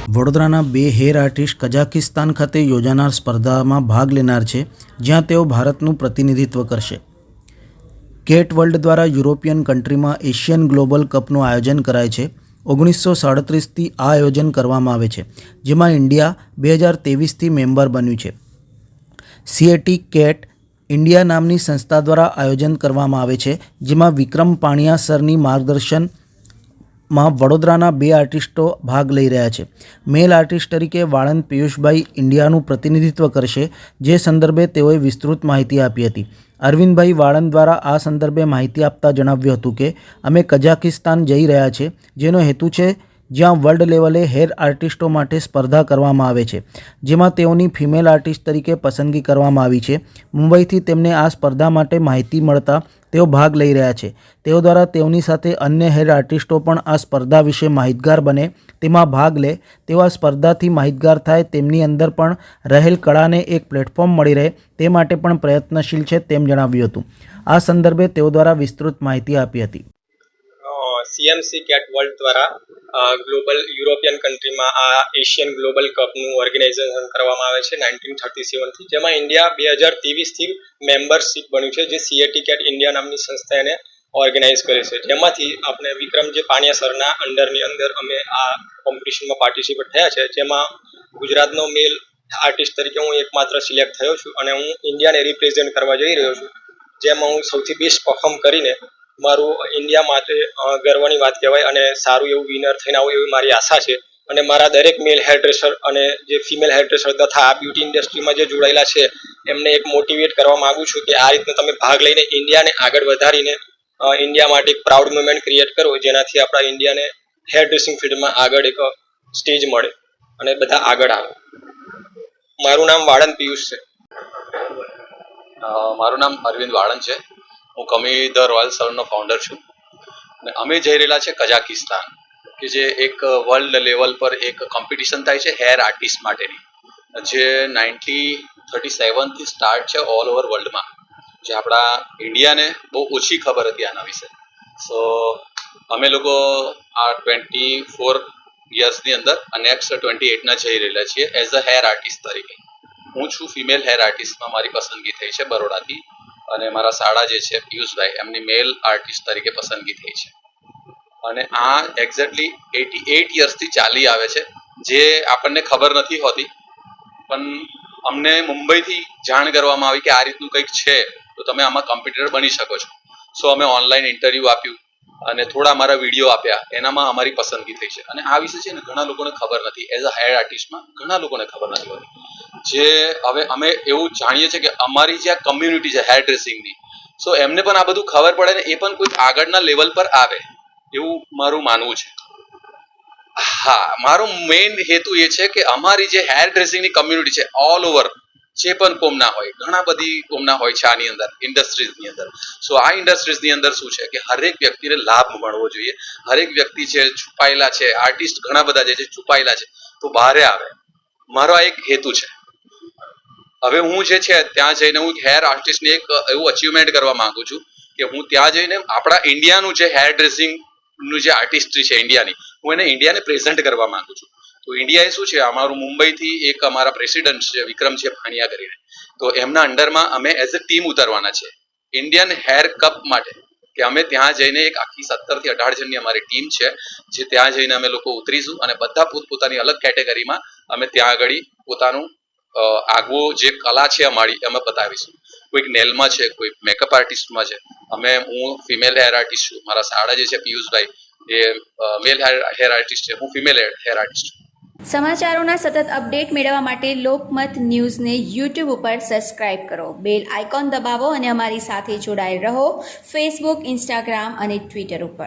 વડોદરાના બે hair artist Kazakhstan ખાતે યોજાનાર સ્પર્ધામાં ભાગ લેનાર છે, જ્યાં તેઓ ભારતનું પ્રતિનિધિત્વ કરશે. કેટ વર્લ્ડ દ્વારા યુરોપિયન કન્ટ્રીમાં એશિયન ગ્લોબલ કપનું આયોજન કરાય છે. 1937થી આ આયોજન કરવામાં આવે છે, જેમાં ઇન્ડિયા 2023થી મેમ્બર બન્યું છે. સીએટી કેટ ઇન્ડિયા નામની સંસ્થા દ્વારા આયોજન કરવામાં આવે છે, જેમાં વિક્રમ પાણિયા સરની માર્ગદર્શનમાં વડોદરાના બે આર્ટિસ્ટો ભાગ લઈ રહ્યા છે. મેલ આર્ટિસ્ટ તરીકે વાળંદ પિયુષભાઈ ઇન્ડિયાનું પ્રતિનિધિત્વ કરશે, જે સંદર્ભે તેઓએ વિસ્તૃત માહિતી આપી હતી. અરવિંદભાઈ વાળંદ દ્વારા આ સંદર્ભે માહિતી આપતા જણાવ્યું હતું કે અમે કઝાકિસ્તાન જઈ રહ્યા છે, જેનો હેતુ છે જ્યાં વર્લ્ડ લેવલે હેર આર્ટિસ્ટો માટે સ્પર્ધા કરવામાં આવે છે, જેમાં તેઓની ફિમેલ આર્ટિસ્ટ તરીકે પસંદગી કરવામાં આવી છે. મુંબઈથી તેમને આ સ્પર્ધા માટે માહિતી મળતા તેઓ ભાગ લઈ રહ્યા છે. તેઓ દ્વારા તેઓની સાથે અન્ય હેર આર્ટિસ્ટો પણ આ સ્પર્ધા વિશે માહિતગાર બને, તેમાં ભાગ લે, તેઓ આ સ્પર્ધાથી માહિતગાર થાય, તેમની અંદર પણ રહેલ કળાને એક પ્લેટફોર્મ મળી રહે તે માટે પણ પ્રયત્નશીલ છે તેમ જણાવ્યું હતું. આ સંદર્ભે તેઓ દ્વારા વિસ્તૃત માહિતી આપી હતી. સીએમસી કેટ વર્લ્ડ દ્વારા ગ્લોબલ યુરોપિયન કન્ટ્રીમાં આ એશિયન ગ્લોબલ કપનું ઓર્ગેનાઇઝેશન કરવામાં આવે છે 1937થી, જેમાં ઇન્ડિયા 2023થી મેમ્બરશિપ બન્યું છે, જે સીએટી કેટ ઇન્ડિયા નામની સંસ્થા એને ઓર્ગેનાઇઝ કરે છે. જેમાંથી આપણે વિક્રમ પાણિયા સરના અંડરની અંદર અમે આ કોમ્પિટિશનમાં પાર્ટિસિપેટ થયા છે, જેમાં ગુજરાતનો મેલ આર્ટિસ્ટ તરીકે હું એકમાત્ર સિલેક્ટ થયો છું અને હું ઇન્ડિયાને રિપ્રેઝેન્ટ કરવા જઈ રહ્યો છું, જેમાં હું સૌથી બેસ્ટ પરફોર્મ કરીને મારું ઇન્ડિયા માટે ગર્વની વાત કહેવાય અને સારું એવું વિનર થઈને આવું એવી મારી આશા છે. અને મારા દરેક મેલ હેર ડ્રેસર અને જે ફિમેલ હેર ડ્રેસર તથા આ બ્યુટી ઇન્ડસ્ટ્રીમાં જે જોડાયેલા છે એમને એક મોટિવેટ કરવા માગું છું કે આ રીતના તમે ભાગ લઈને ઇન્ડિયાને આગળ વધારીને ઇન્ડિયા માટે એક પ્રાઉડ મુવમેન્ટ ક્રિએટ કરો, જેનાથી આપણા ઇન્ડિયાને હેર ડ્રેસિંગ ફિલ્ડમાં આગળ એક સ્ટેજ મળે અને બધા આગળ આવે. મારું નામ વાળંદ પિયુષ છે. મારું નામ અરવિંદ વાળંદ છે. હું કમી ધ રોયલ સલૂનનો ફાઉન્ડર છું અને અમે જઈ રહેલા છે કઝાકિસ્તાન, કે જે એક વર્લ્ડ લેવલ પર એક કોમ્પિટિશન થાય છે હેર આર્ટિસ્ટ માટેની, જે 1937થી સ્ટાર્ટ છે ઓલ ઓવર વર્લ્ડમાં, જે આપણા ઇન્ડિયાને બહુ ઓછી ખબર હતી આના વિશે. સો અમે લોકો આ 24 યર્સની અંદર નેક્સ્ટ 28ના જઈ રહેલા છીએ એઝ અ હેર આર્ટિસ્ટ તરીકે. હું છું ફિમેલ હેર આર્ટિસ્ટમાં મારી પસંદગી થઈ છે બરોડાથી, અને મારા સાડા જે છે પિયુષભાઈ એમની મેલ આર્ટિસ્ટ તરીકે પસંદગી થઈ છે. અને આ એક્ઝેક્ટલી 88 યર્સથી ચાલી આવે છે, જે આપણને ખબર નથી હોતી, પણ અમને મુંબઈથી જાણ કરવામાં આવી કે આ રીતનું કંઈક છે તો તમે આમાં કોમ્પિટિટર બની શકો છો. સો અમે ઓનલાઈન ઇન્ટરવ્યૂ આપ્યું અને થોડા અમારા વિડીયો આપ્યા, એનામાં અમારી પસંદગી થઈ છે. અને આ વિશે છે ને ઘણા લોકોને ખબર નથી, એઝ અ હેર આર્ટિસ્ટમાં ઘણા લોકોને ખબર નથી હોતી. જે હવે અમે એવું જાણીએ છીએ કે અમારી જે આ કમ્યુનિટી છે હેર ડ્રેસિંગની, સો એમને પણ આ બધું ખબર પડે ને એ પણ કોઈ આગળના લેવલ પર આવે એવું મારું માનવું છે. હા, મારો મેઇન હેતુ એ છે કે અમારી જે હેર ડ્રેસિંગની કમ્યુનિટી છે ઓલ ઓવર, જે પણ કોમના હોય, ઘણા બધી કોમના હોય છે આની અંદર ઇન્ડસ્ટ્રીઝની અંદર. સો આ ઇન્ડસ્ટ્રીઝની અંદર શું છે કે હરેક વ્યક્તિને લાભ મળવો જોઈએ. હરેક વ્યક્તિ છે છુપાયેલા છે, આર્ટિસ્ટ ઘણા બધા જે છે છુપાયેલા છે, તો બહાર આવે. મારો આ એક હેતુ છે. હવે હું જે છે ત્યાં જઈને હું હેર આર્ટિસ્ટને એક એવું અચીવમેન્ટ કરવા માંગુ છું કે હું ત્યાં જઈને આપણા ઇન્ડિયાનું જે હેર ડ્રેસિંગનું જે આર્ટિસ્ટ્રી છે ઇન્ડિયાની, હું એને ઇન્ડિયાને પ્રેઝન્ટ કરવા માંગુ છું. તો ઇન્ડિયાએ શું છે, અમારું મુંબઈથી એક અમારા પ્રેસિડન્ટ છે વિક્રમ છે ભાણિયા કરીને, તો એમના અંડરમાં અમે એઝ અ ટીમ ઉતરવાના છે ઇન્ડિયન હેર કપ માટે, કે અમે ત્યાં જઈને એક આખી 17 થી 18 જણની અમારી ટીમ છે, જે ત્યાં જઈને અમે લોકો ઉતરીશું અને બધા પોતપોતાની અલગ કેટેગરીમાં અમે ત્યાં આગળ પોતાનું આગવું જે કલા છે અમારી અમે બતાવીશું. કોઈક નેલમાં છે, કોઈ મેકઅપ આર્ટિસ્ટમાં છે. હું ફિમેલ હેર આર્ટિસ્ટ છું, મારા સાડા જે છે પિયુષભાઈ એ મેલ હેર આર્ટિસ્ટ છે, હું ફિમેલ હેર આર્ટિસ્ટ છું. સમાચારોના સતત અપડેટ મેળવવા માટે લોકમત ન્યૂઝને યુટ્યુબ ઉપર સબસ્ક્રાઇબ કરો, બેલ આઇકોન દબાવો અને અમારી સાથે જોડાયેલ રહો ફેસબુક, ઇન્સ્ટાગ્રામ અને ટ્વિટર ઉપર.